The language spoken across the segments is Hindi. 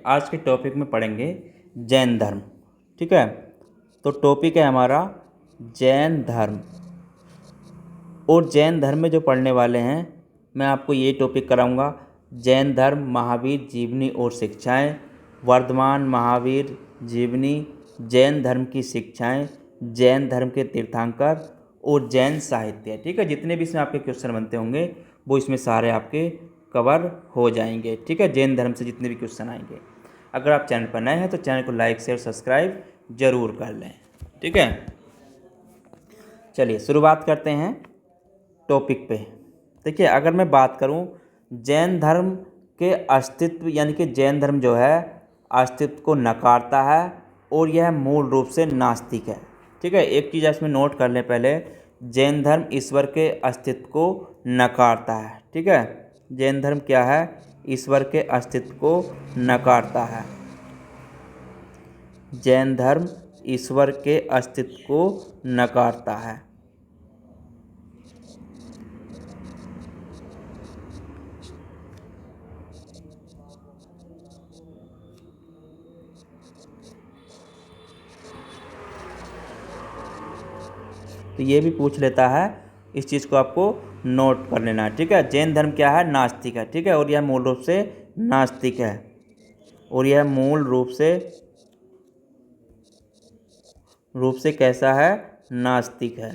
आज के टॉपिक में पढ़ेंगे जैन धर्म। ठीक है, तो टॉपिक है हमारा जैन धर्म। और जैन धर्म में जो पढ़ने वाले हैं, मैं आपको ये टॉपिक कराऊंगा। जैन धर्म, महावीर जीवनी और शिक्षाएं, वर्धमान महावीर जीवनी, जैन धर्म की शिक्षाएं, जैन धर्म के तीर्थंकर और जैन साहित्य। ठीक है, जितने भी इसमें आपके क्वेश्चन बनते होंगे वो इसमें सारे आपके कवर हो जाएंगे। ठीक है, जैन धर्म से जितने भी क्वेश्चन आएंगे। अगर आप चैनल पर नए हैं तो चैनल को लाइक शेयर सब्सक्राइब जरूर कर लें। ठीक है, चलिए शुरुआत करते हैं टॉपिक पे। देखिए, अगर मैं बात करूं जैन धर्म के अस्तित्व, यानी कि जैन धर्म जो है अस्तित्व को नकारता है और यह मूल रूप से नास्तिक है। ठीक है, एक चीज़ इसमें नोट कर लें पहले, जैन धर्म ईश्वर के अस्तित्व को नकारता है। ठीक है, जैन धर्म क्या है? ईश्वर के अस्तित्व को नकारता है। जैन धर्म ईश्वर के अस्तित्व को नकारता है। तो ये भी पूछ लेता है, इस चीज़ को आपको नोट कर लेना है। ठीक है, जैन धर्म क्या है? नास्तिक है। ठीक है, और यह मूल रूप से नास्तिक है, और यह मूल रूप से कैसा है? नास्तिक है।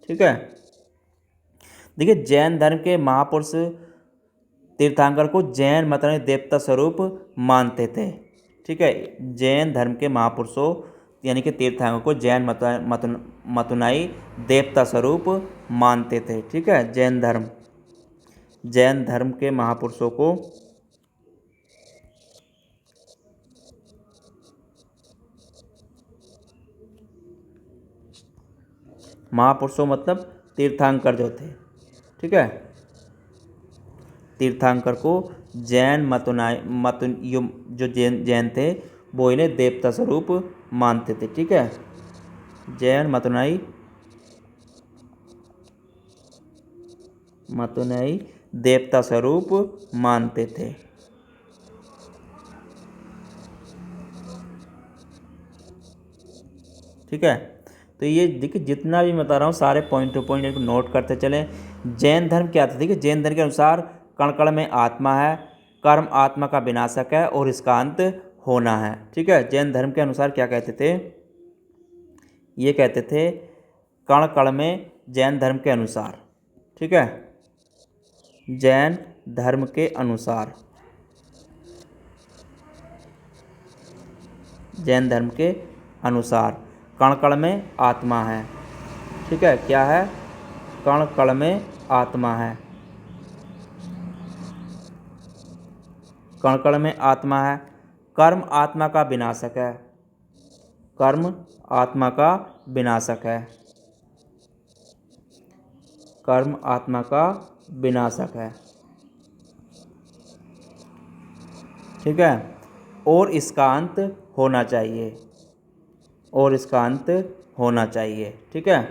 ठीक है, देखिए, जैन धर्म के महापुरुष तीर्थंकर को जैन मतनुई देवता स्वरूप मानते थे। ठीक है, जैन धर्म के महापुरुषों यानी कि तीर्थंकर को जैन मतनुई देवता स्वरूप मानते थे। ठीक है, जैन धर्म के महापुरुषों को महापुरुषों मतलब तीर्थंकर जो थे। ठीक है, तीर्थंकर को जैन जो जैन थे वो इन्हें देवता स्वरूप मानते थे। ठीक है, जैन मतनुई देवता स्वरूप मानते थे। ठीक है, तो ये देखिए, जितना भी बता रहा हूँ सारे पॉइंट टू पॉइंट इनको नोट करते चलें। जैन धर्म क्या था? देखिए, जैन धर्म के अनुसार कण कण में आत्मा है, कर्म आत्मा का विनाशक है और इसका अंत होना है। ठीक है, जैन धर्म के अनुसार क्या कहते थे? ये कहते थे कण कण में, जैन धर्म के अनुसार। ठीक है, जैन धर्म के अनुसार, जैन धर्म के अनुसार कण कण में आत्मा है। ठीक है, क्या है? कण कण में आत्मा है, कण कण में आत्मा है। कर्म आत्मा का विनाशक है, कर्म आत्मा का विनाशक है, कर्म आत्मा का विनाशक है। ठीक है, और इसका अंत होना चाहिए, और इसका अंत होना चाहिए। ठीक है,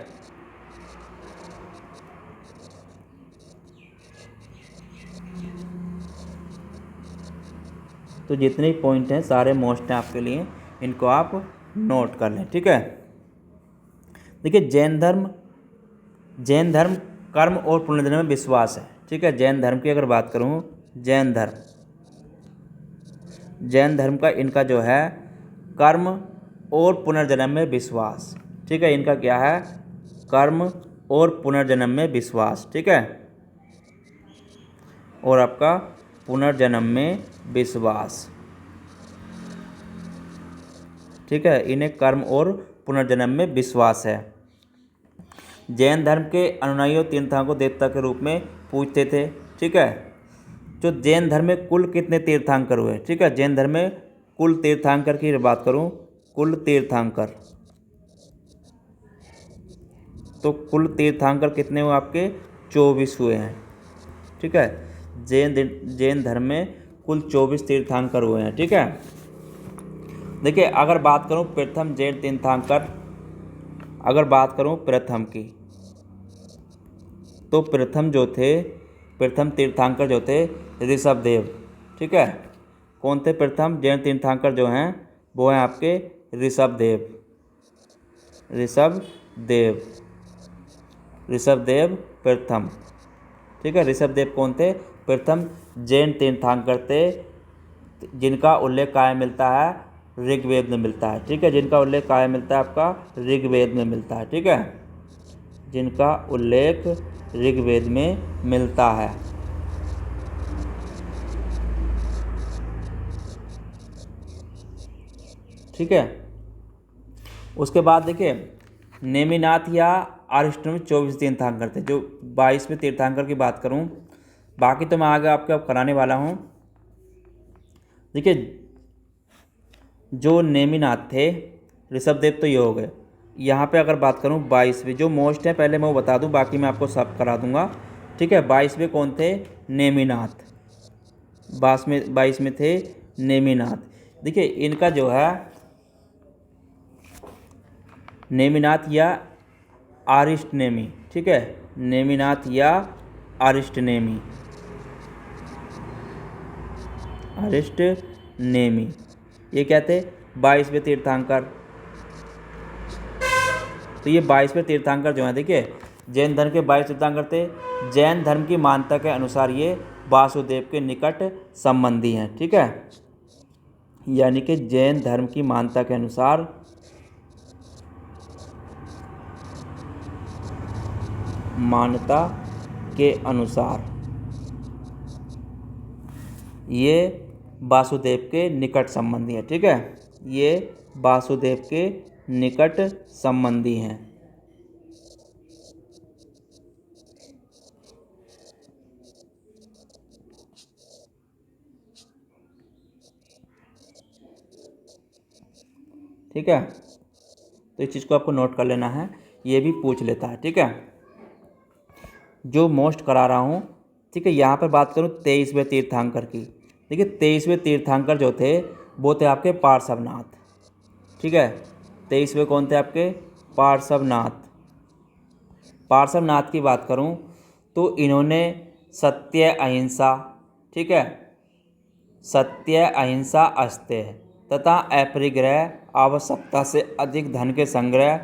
तो जितने पॉइंट हैं सारे मोस्ट हैं आपके लिए, इनको आप नोट कर लें। ठीक है, देखिए, जैन धर्म कर्म और पुनर्जन्म में विश्वास है। ठीक है, जैन धर्म की अगर बात करूं, जैन धर्म का इनका जो है कर्म और पुनर्जन्म में विश्वास। ठीक है, इनका क्या है? कर्म और पुनर्जन्म में विश्वास। ठीक है, और आपका पुनर्जन्म में विश्वास। ठीक है, इन्हें कर्म और पुनर्जन्म में विश्वास है। जैन धर्म के अनुयायी तीर्थंकर को देवता के रूप में पूजते थे। ठीक है, जो जैन धर्म में कुल कितने तीर्थंकर हुए? ठीक है, जैन धर्म में कुल तीर्थंकर की बात करूं, कुल तीर्थंकर, तो कुल तीर्थंकर कितने हुए आपके? 24 हुए हैं। ठीक है, जैन धर्म में कुल 24 तीर्थंकर हुए हैं। ठीक है, देखिए, अगर बात करूं प्रथम जैन तीर्थंकर, अगर बात करूं प्रथम की, तो प्रथम तीर्थंकर जो थे ऋषभदेव। ठीक है, कौन थे प्रथम जैन तीर्थंकर जो हैं वो हैं आपके ऋषभदेव, ऋषभदेव, ऋषभदेव प्रथम। ठीक है, ऋषभदेव कौन थे? प्रथम जैन तीर्थंकर थे जिनका उल्लेख कहाँ मिलता है? ऋग्वेद में मिलता है। ठीक है, जिनका उल्लेख कहाँ मिलता है? आपका ऋग्वेद में मिलता है। ठीक है, जिनका उल्लेख ऋग्वेद में मिलता है। ठीक है, उसके बाद देखिए नेमिनाथ या अरिष्टनेमी 24 तीर्थंकर थे। जो 22वें तीर्थंकर की बात करूं, बाकी तो मैं आगे आपको अब कराने वाला हूं। देखिए जो नेमिनाथ थे, ऋषभदेव तो ये हो गए। यहाँ पे अगर बात करूँ 22वें जो मोस्ट है, पहले मैं वो बता दूँ, बाकी मैं आपको सब करा दूँगा। ठीक है, 22वें कौन थे? नेमिनाथ। 22 में थे नेमिनाथ। देखिए इनका जो है नेमिनाथ या अरिष्टनेमी। ठीक है, नेमिनाथ या अरिष्टनेमी, अरिष्टनेमी ये क्या थे? 22वें तीर्थंकर। तो ये 22वें तीर्थंकर जो हैं, देखिए जैन धर्म के 22 तीर्थंकर थे। जैन धर्म की मान्यता के अनुसार ये वासुदेव के निकट संबंधी हैं। ठीक है, यानी कि जैन धर्म की मान्यता के अनुसार ये वासुदेव के निकट संबंधी है। ठीक है, ये वासुदेव के निकट संबंधी हैं। ठीक है, तो इस चीज़ को आपको नोट कर लेना है, ये भी पूछ लेता है। ठीक है, जो मोस्ट करा रहा हूँ। ठीक है, यहाँ पर बात करूँ 23वें तीर्थंकर की। देखिए 23वें तीर्थंकर जो थे वो थे आपके पार्श्वनाथ। ठीक है, 23वें कौन थे आपके? पार्श्वनाथ। पार्श्वनाथ की बात करूँ तो इन्होंने सत्य अहिंसा, ठीक है, सत्य अहिंसा अस्तेय तथा अपरिग्रह, आवश्यकता से अधिक धन के संग्रह,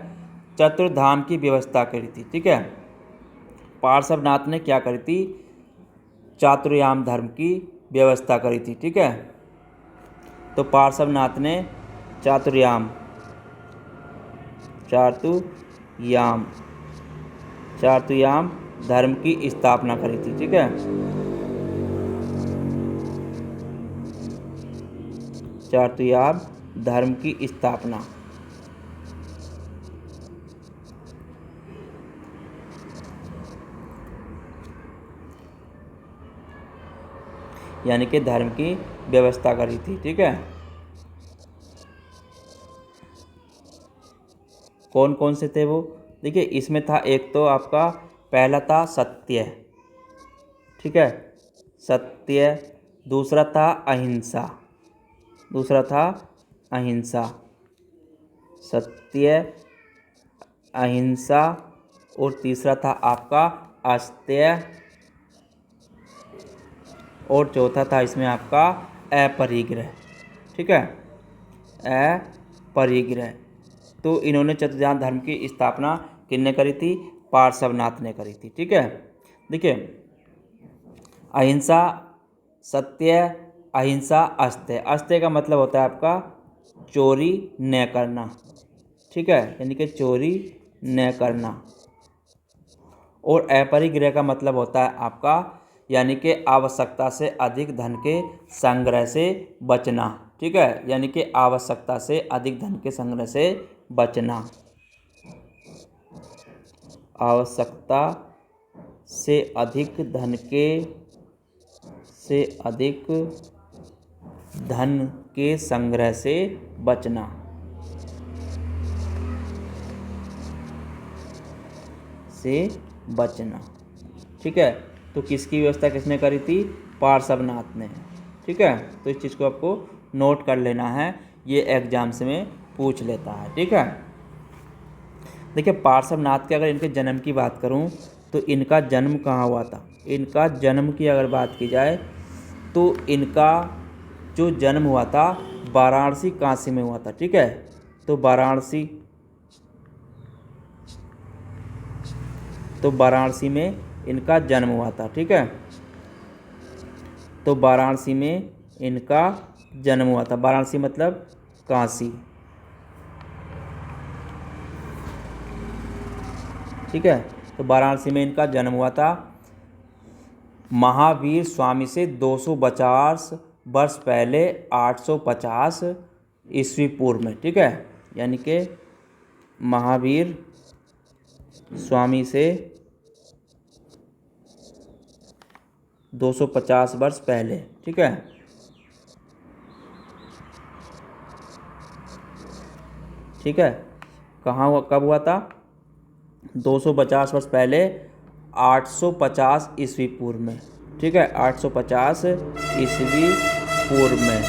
चतुर्धाम की व्यवस्था करी थी। ठीक है, पार्श्वनाथ ने क्या करी थी? चातुर्याम धर्म की व्यवस्था करी थी। ठीक है, तो पार्श्वनाथ ने चातुर्याम धर्म की स्थापना करी थी। ठीक है, चातुर्याम धर्म की स्थापना। यानी कि धर्म की व्यवस्था करी थी। ठीक है, कौन कौन से थे वो? देखिए इसमें था एक तो आपका पहला था सत्य। ठीक है, सत्य। दूसरा था अहिंसा, सत्य, अहिंसा। और तीसरा था आपका अस्तेय। और चौथा था इसमें आपका अपरिग्रह। ठीक है, अपरिग्रह। तो इन्होंने चतुर्धाम धर्म की स्थापना किसने करी थी? पार्श्वनाथ ने करी थी। ठीक है, देखिए अहिंसा, सत्य, अहिंसा, अस्तेय। अस्तेय का मतलब होता है आपका चोरी न करना। ठीक है, यानी कि चोरी न करना। और अपरिग्रह का मतलब होता है आपका यानी कि आवश्यकता से अधिक धन के संग्रह से बचना। ठीक है, यानी कि आवश्यकता से अधिक धन के संग्रह से बचना, आवश्यकता से अधिक धन के संग्रह से बचना। ठीक है, तो किसकी व्यवस्था किसने करी थी? पार्श्वनाथ ने। ठीक है, तो इस चीज़ को आपको नोट कर लेना है, ये एग्जाम्स में पूछ लेता है। ठीक है, देखिए पार्श्वनाथ के अगर इनके जन्म की बात करूं तो इनका जन्म कहाँ हुआ था? इनका जन्म की अगर बात की जाए तो इनका जो जन्म हुआ था वाराणसी काशी में हुआ था। ठीक है, तो वाराणसी में इनका जन्म हुआ था। ठीक है, तो वाराणसी में इनका जन्म हुआ था। वाराणसी मतलब काशी। ठीक है, तो वाराणसी में इनका जन्म हुआ था। महावीर स्वामी से 250 वर्ष पहले 850 ईस्वी पूर्व में। ठीक है, यानी कि महावीर स्वामी से 250 वर्ष पहले। ठीक है, ठीक है, कहाँ हुआ, कब हुआ था? 250 वर्ष पहले 850 ईस्वी पूर्व में। ठीक है, 850 ईस्वी पूर्व में।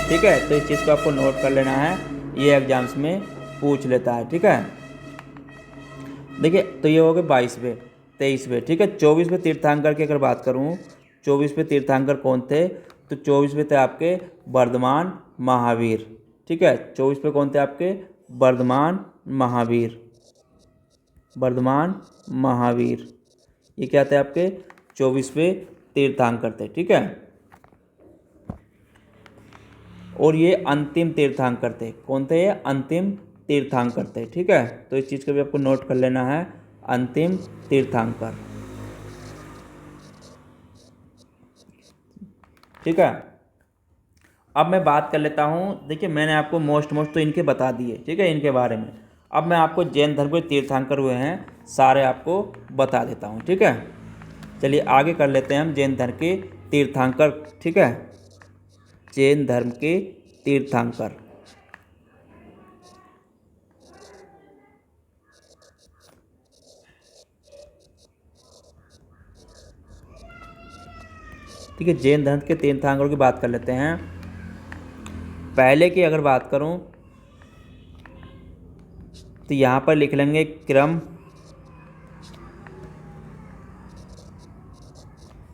ठीक है, तो इस चीज़ को आपको नोट कर लेना है, ये एग्जाम्स में पूछ लेता है। ठीक है, देखिए, तो ये हो गए 22वें 23वें। ठीक है, 24वें तीर्थंकर की अगर बात करूँ, 24वें तीर्थंकर कौन थे? तो 24वें थे आपके वर्धमान महावीर। ठीक है, 24वें कौन थे आपके? वर्धमान महावीर। वर्धमान महावीर, ये क्या थे आपके? 24वें तीर्थंकर थे। ठीक है, और ये अंतिम तीर्थंकर थे। कौन थे ये? अंतिम तीर्थंकर थे। ठीक है, तो इस चीज़ को भी आपको नोट कर लेना है, अंतिम तीर्थंकर। ठीक है, अब मैं बात कर लेता हूँ। देखिए, मैंने आपको मोस्ट तो इनके बता दिए। ठीक है, इनके बारे में। अब मैं आपको जैन धर्म के तीर्थंकर हुए हैं सारे आपको बता देता हूँ। ठीक है, चलिए आगे कर लेते हैं हम जैन धर्म के तीर्थंकर। ठीक है, जैन धर्म के तीर्थंकर। ठीक है, जैन धर्म के तीर्थंकरों की बात कर लेते हैं। पहले की अगर बात करूं तो यहाँ पर लिख लेंगे क्रम,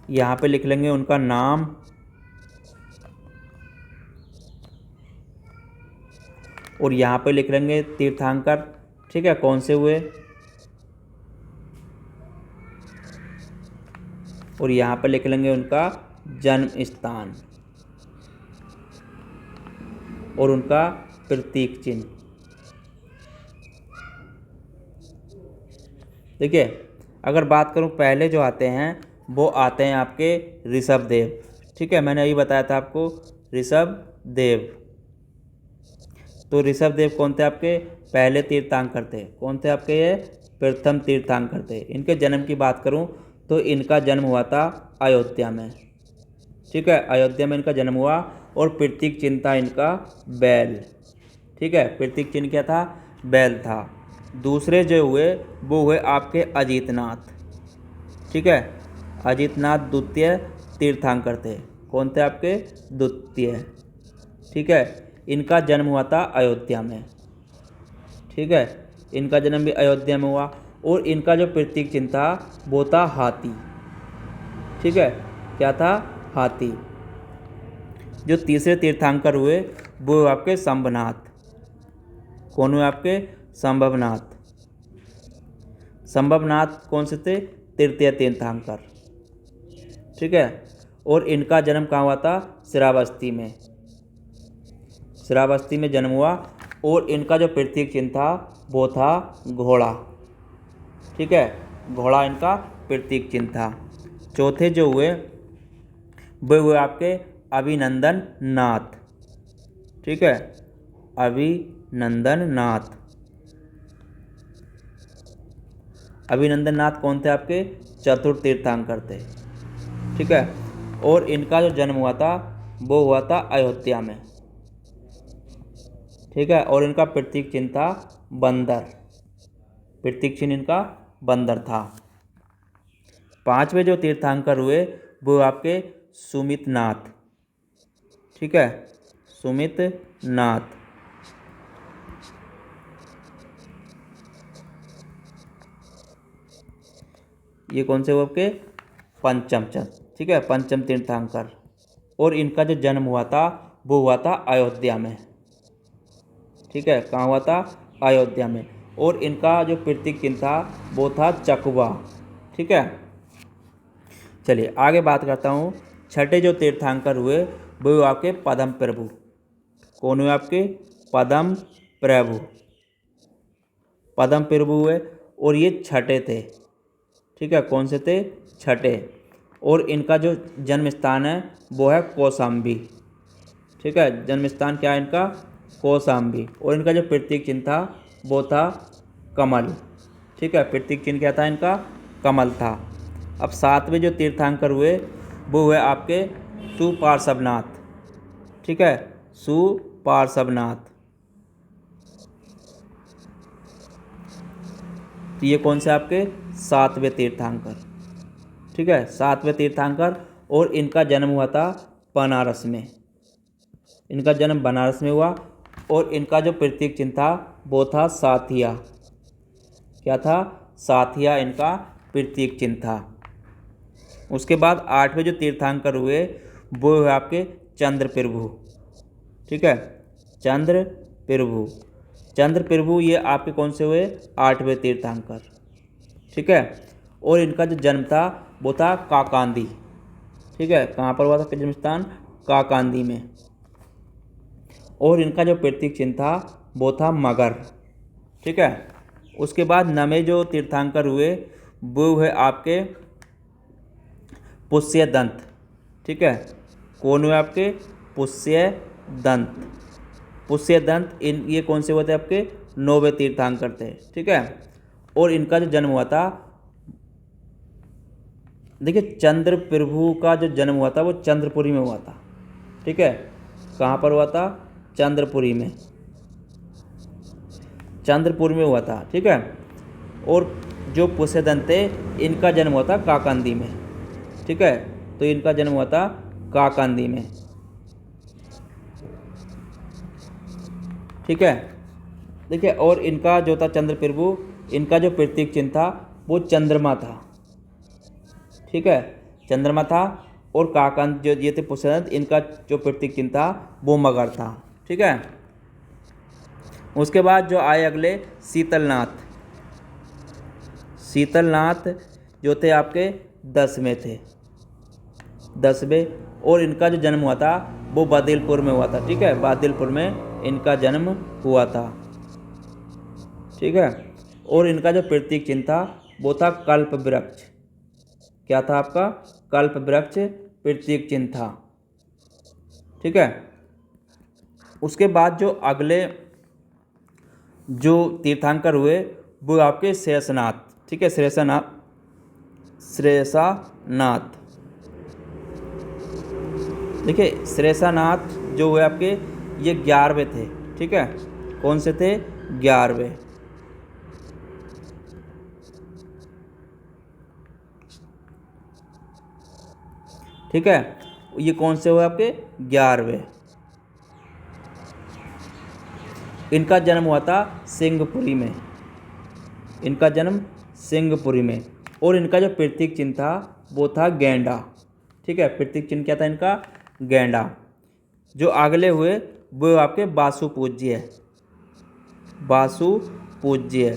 यहाँ पे लिख लेंगे उनका नाम, और यहाँ पे लिख लेंगे तीर्थंकर। ठीक है, कौन से हुए, और यहाँ पर लिख लेंगे उनका जन्म स्थान और उनका प्रतीक चिन्ह। देखिए, अगर बात करूँ पहले जो आते हैं वो आते हैं आपके ऋषभदेव। ठीक है, मैंने अभी बताया था आपको ऋषभदेव। तो ऋषभदेव कौन थे आपके? पहले तीर्थंकर थे। कौन थे आपके? ये प्रथम तीर्थंकर थे। इनके जन्म की बात करूं तो इनका जन्म हुआ था अयोध्या में। ठीक है, अयोध्या में इनका जन्म हुआ, और प्रतीक चिन्ह था इनका बैल। ठीक है, प्रतीक चिन्ह क्या था? बैल था। दूसरे जो हुए वो हुए आपके अजीतनाथ। ठीक है, अजीतनाथ द्वितीय तीर्थंकर थे। कौन थे आपके? द्वितीय। ठीक है, इनका जन्म हुआ था अयोध्या में। ठीक है, इनका जन्म भी अयोध्या में हुआ, और इनका जो प्रतीक चिन्ह था वो था हाथी। ठीक है, क्या था? हाथी। जो तीसरे तीर्थंकर हुए वो आपके शंभनाथ। कौन हुए आपके? शंभवनाथ। शंभवनाथ कौन से थे? तृतीय तीर्थंकर। ठीक है, और इनका जन्म कहाँ हुआ था? श्रावस्ती में। श्रावस्ती में जन्म हुआ, और इनका जो प्रतीक चिन्ह था वो था घोड़ा। ठीक है, घोड़ा इनका प्रतीक चिन्ह था। चौथे जो हुए वो हुए आपके अभिनंदन नाथ। ठीक है, अभिनंदन नाथ। अभिनंदन नाथ कौन थे आपके? चतुर्थ तीर्थंकर थे। ठीक है, और इनका जो जन्म हुआ था वो हुआ था अयोध्या में। ठीक है, और इनका प्रतीक चिन्ह था बंदर। प्रतीक चिन्ह इनका बंदर था। पांचवें जो तीर्थंकर हुए वो आपके सुमित नाथ। ठीक है, सुमित नाथ। ये कौन से हुए आपके? पंचम। ठीक है, पंचम तीर्थंकर। और इनका जो जन्म हुआ था वो हुआ था अयोध्या में। ठीक है, कहाँ हुआ था? अयोध्या में। और इनका जो प्रतीक चिन्ह था वो था चकवा। ठीक है, चलिए आगे बात करता हूँ। छठे जो तीर्थंकर हुए वो हुए आपके पद्म प्रभु। कौन हुए आपके? पद्म प्रभु। पद्म प्रभु हुए और ये छठे थे। ठीक है, कौन से थे? छठे। और इनका जो जन्म स्थान है वो है कौशाम्बी। ठीक है, जन्म स्थान क्या है इनका? कौशाम्बी। और इनका जो प्रतीक चिन्ह था वो था कमल। ठीक है, प्रतीक चिन्ह क्या था इनका? कमल था। अब सातवें जो तीर्थंकर हुए वो हुए आपके सुपार्श्वनाथ। ठीक है, सुपार्श्वनाथ। तो ये कौन से आपके? सातवें तीर्थंकर। ठीक है, सातवें तीर्थंकर। और इनका जन्म हुआ था बनारस में। इनका जन्म बनारस में हुआ। और इनका जो प्रतीक चिन्ह था वो था साथिया। क्या था? साथिया इनका प्रतीक चिन्ह था। उसके बाद आठवें जो तीर्थंकर हुए वो हुए आपके चंद्र प्रभु। ठीक है, चंद्र प्रभु। चंद्र प्रभु ये आपके कौन से हुए? आठवें तीर्थंकर। ठीक है, और इनका जो जन्म था वो था काकांदी। ठीक है, कहाँ पर हुआ था जन्म स्थान? काकांदी में। और इनका जो प्रतीक चिन्ह था वो था मगर। ठीक है, उसके बाद नवे जो तीर्थंकर हुए वो हुए आपके पुष्यदंत। ठीक है, कौन हुए आपके? पुष्यदंत। पुष्यदंत ये कौन से हुए थे आपके? नौवें तीर्थंकर थे। ठीक है, और इनका जो जन्म हुआ था, देखिए चंद्र प्रभु का जो जन्म हुआ था वो चंद्रपुरी में हुआ था। ठीक है, कहाँ पर हुआ था? चंद्रपुरी में। चंद्रपुर में हुआ था। ठीक है, और जो पुष्यदंत थे इनका जन्म हुआ था काकांदी में। ठीक है, तो इनका जन्म हुआ था काकांदी में। ठीक है, देखिए और इनका जो था चंद्र प्रभु, इनका जो प्रतीक चिन्ह था वो चंद्रमा था। ठीक है, चंद्रमा था। और काकांत जो ये थे पुष्यदंत, इनका जो प्रतीक चिन्ह था वो मगर था। ठीक है, उसके बाद जो आए अगले शीतलनाथ। शीतलनाथ जो थे आपके 10वें थे। 10वें। और इनका जो जन्म हुआ था वो बादिलपुर में हुआ था। ठीक है, बादिलपुर में इनका जन्म हुआ था। ठीक है, और इनका जो प्रतीक चिन्ह था वो था कल्प वृक्ष। क्या था आपका? कल्प वृक्ष प्रतीक चिन्ह था। ठीक है, उसके बाद जो अगले जो तीर्थंकर हुए वो आपके शेषनाथ। ठीक है, शेषनाथ। श्रेषानाथ। देखिए श्रेषानाथ जो हुए आपके ये 11वें थे। ठीक है, कौन से थे? 11वें। ठीक है, ये कौन से हुए आपके? 11वें। इनका जन्म हुआ था सिंहपुरी में। इनका जन्म सिंहपुरी में। और इनका जो प्रतीक चिन्ह था वो था गेंडा। ठीक है, प्रतीक चिन्ह क्या था इनका? गेंडा। जो अगले हुए वो आपके वासु पूज्य। वासु पूज्य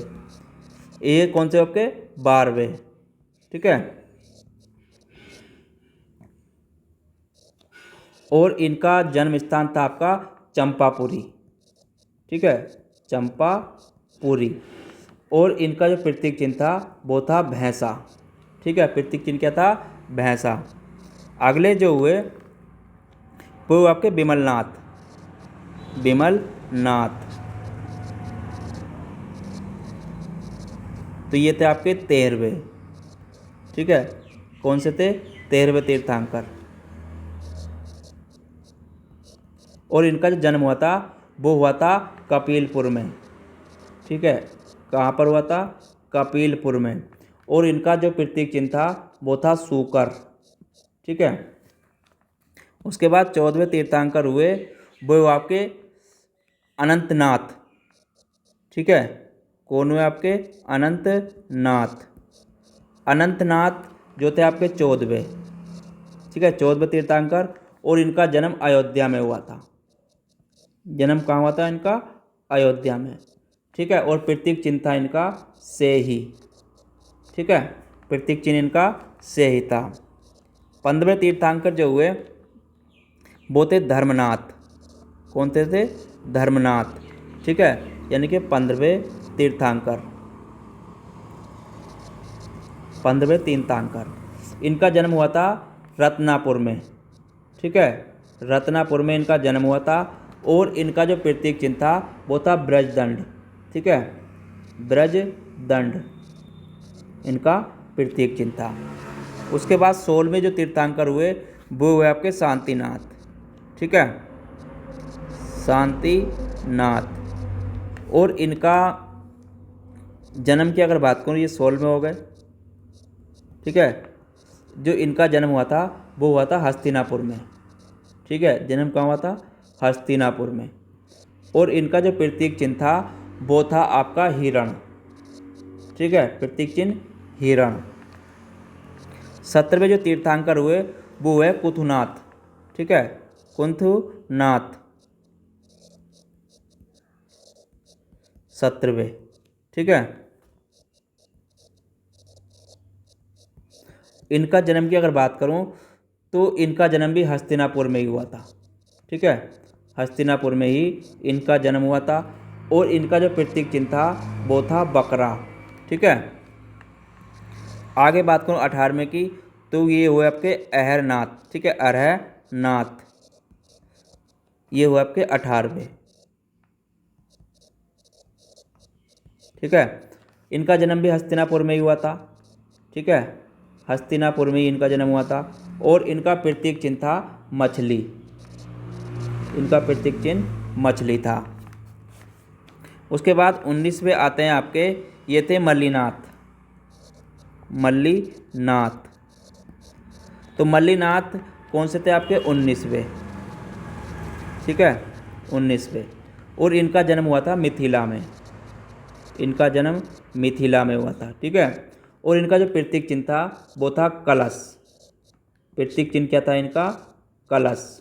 ये कौन से आपके? 12वें। ठीक है, और इनका जन्म स्थान था आपका चंपापुरी। ठीक है, चंपापुरी। और इनका जो प्रतीक चिन्ह था वो था भैंसा। ठीक है, प्रतीक चिन्ह क्या था? भैंसा। अगले जो हुए वो आपके विमलनाथ। विमलनाथ। तो ये थे आपके 13वें। ठीक है, कौन से थे? 13वें तीर्थंकर। और इनका जो जन्म हुआ था वो हुआ था कपिलपुर में। ठीक है, कहाँ पर हुआ था? कपिलपुर में। और इनका जो प्रतीक चिन्ह था वो था सूकर। ठीक है, उसके बाद 14वें तीर्थंकर हुए वो आपके अनंतनाथ। ठीक है, कौन हुए आपके? अनंतनाथ। अनंतनाथ जो थे आपके 14वें। ठीक है, 14वें तीर्थंकर। और इनका जन्म अयोध्या में हुआ था। जन्म कहाँ हुआ था इनका? अयोध्या में। ठीक है, और प्रतीक चिन्ह था इनका से ही। ठीक है, प्रतीक चिन्ह इनका से ही था। 15वें तीर्थंकर जो हुए वो थे धर्मनाथ। कौन थे? धर्मनाथ। ठीक है, यानी कि 15वें तीर्थंकर। 15वें तीर्थंकर। इनका जन्म हुआ था रत्नापुर में। ठीक है, रत्नापुर में इनका जन्म हुआ था और इनका जो प्रतीक चिन्ह था वो था ब्रजदंड। ठीक है, ब्रजदंड इनका प्रतीक चिन्ह था। उसके बाद 16वें जो तीर्थंकर हुए वो हुए आपके शांतिनाथ। ठीक है, शांतिनाथ। और इनका जन्म की अगर बात करूँ, ये 16वें हो गए। ठीक है, जो इनका जन्म हुआ था वो हुआ था हस्तिनापुर में। ठीक है, जन्म कहाँ हुआ था? हस्तिनापुर में। और इनका जो प्रतीक चिन्ह था वो था आपका हिरण। ठीक है, प्रतीक चिन्ह हिरण। 17वें जो तीर्थंकर हुए वो हुए कुथुनाथ। ठीक है, कुथुनाथ 17वें। ठीक है, इनका जन्म की अगर बात करूं तो इनका जन्म भी हस्तिनापुर में ही हुआ था। ठीक है, हस्तिनापुर में ही इनका जन्म हुआ था और इनका जो प्रतीक चिन्ह था वो था बकरा। ठीक है, आगे बात करूं 18वें की तो ये हुए आपके अहरनाथ। ठीक है, अरहनाथ ये हुए आपके 18वें। ठीक है, इनका जन्म भी हस्तिनापुर में ही हुआ था। ठीक है, हस्तिनापुर में ही इनका जन्म हुआ था और इनका प्रतीक चिन्ह था मछली। इनका प्रतीक चिन्ह मछली था। उसके बाद 19वें आते हैं आपके, ये थे मल्लीनाथ। मल्लीनाथ। तो मल्लीनाथ कौन से थे आपके? 19वें। ठीक है, 19वें। और इनका जन्म हुआ था मिथिला में। इनका जन्म मिथिला में हुआ था। ठीक है, और इनका जो प्रतीक चिन्ह था वो था कलश। प्रतीक चिन्ह क्या था इनका? कलश।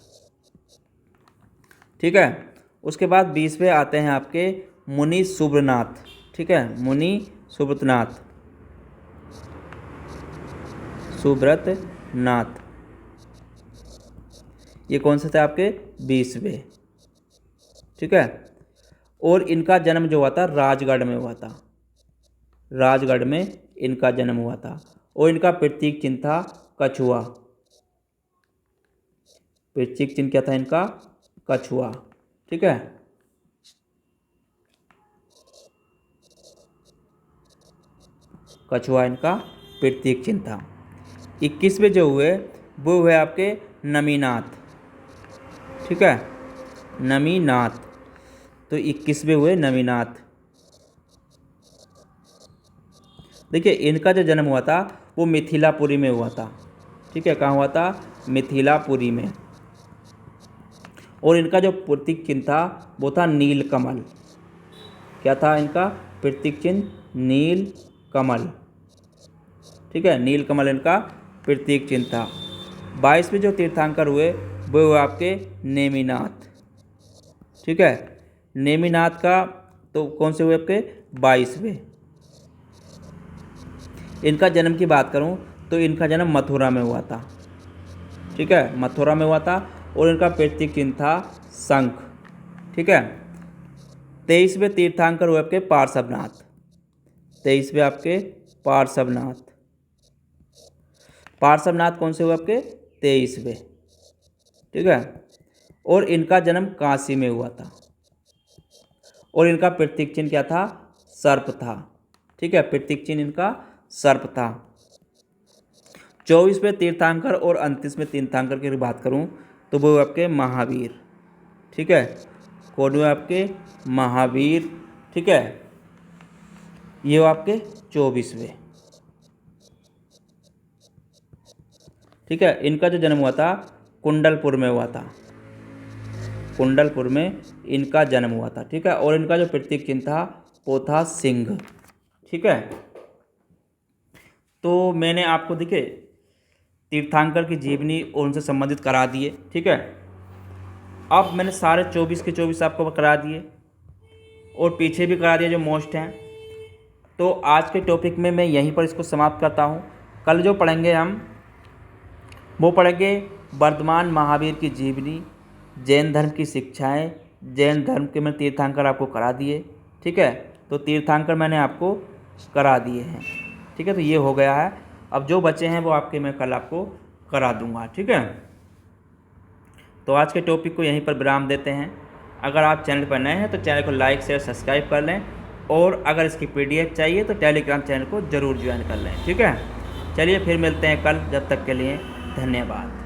ठीक है, उसके बाद 20वें आते हैं आपके मुनि सुब्रनाथ। ठीक है, मुनि सुब्रतनाथ। सुब्रतनाथ ये कौन से थे आपके? 20वें। ठीक है, और इनका जन्म जो हुआ था राजगढ़ में हुआ था। राजगढ़ में इनका जन्म हुआ था और इनका प्रतीक चिन्ह था कछुआ। प्रतीक चिन्ह क्या था इनका? कछुआ। ठीक है, कछुआ इनका प्रतीक चिन्ह था। 21वें जो हुए वो हुए आपके नमीनाथ। ठीक है, नमीनाथ। तो 21वें हुए नमीनाथ। देखिए, इनका जो जन्म हुआ था वो मिथिलापुरी में हुआ था। ठीक है, कहाँ हुआ था? मिथिलापुरी में। और इनका जो प्रतीक चिन्ह था वो था नीलकमल। क्या था इनका प्रतीक चिन्ह? नीलकमल। ठीक है, नीलकमल इनका प्रतीक चिन्ह था। 22वें जो तीर्थंकर हुए वो हुए आपके नेमिनाथ। ठीक है, नेमिनाथ का तो कौन से हुए आपके? 22वें। इनका जन्म की बात करूं तो इनका जन्म मथुरा में हुआ था। ठीक है, मथुरा में हुआ था और इनका प्रतीक चिन्ह था शंख। ठीक है, 23वें तीर्थंकर हुए आपके पार्श्वनाथ। 23वें आपके पार्श्वनाथ। पार्श्वनाथ कौन से हुए आपके? 23वें। ठीक है, और इनका जन्म काशी में हुआ था और इनका प्रतीक चिन्ह क्या था? सर्प था। ठीक है, प्रतीक चिन्ह इनका सर्प था। 24वें तीर्थंकर और 29वें तीर्थंकर की बात करूं तो वो आपके महावीर। ठीक है, कौन हुए आपके? महावीर। ठीक है, ये आपके 24वें। ठीक है, इनका जो जन्म हुआ था कुंडलपुर में हुआ था। कुंडलपुर में इनका जन्म हुआ था। ठीक है, और इनका जो प्रतीक चिन्ह था वो था सिंह। ठीक है, तो मैंने आपको देखिए तीर्थंकर की जीवनी और उनसे संबंधित करा दिए। ठीक है, अब मैंने सारे 24 के 24 आपको करा दिए और पीछे भी करा दिए जो मोस्ट हैं। तो आज के टॉपिक में मैं यहीं पर इसको समाप्त करता हूँ। कल जो पढ़ेंगे हम वो पढ़ेंगे वर्धमान महावीर की जीवनी, जैन धर्म की शिक्षाएं। जैन धर्म के मैं तीर्थंकर आपको करा दिए, ठीक है। तो तीर्थंकर मैंने आपको करा दिए हैं, ठीक है। तो ये हो गया है। अब जो बचे हैं वो आपके मैं कल आपको करा दूंगा, ठीक है। तो आज के टॉपिक को यहीं पर विराम देते हैं। अगर आप चैनल पर नए हैं तो चैनल को लाइक शेयर सब्सक्राइब कर लें, और अगर इसकी PDF चाहिए तो टेलीग्राम चैनल को ज़रूर ज्वाइन कर लें, ठीक है। चलिए फिर मिलते हैं कल, जब तक के लिए धन्यवाद।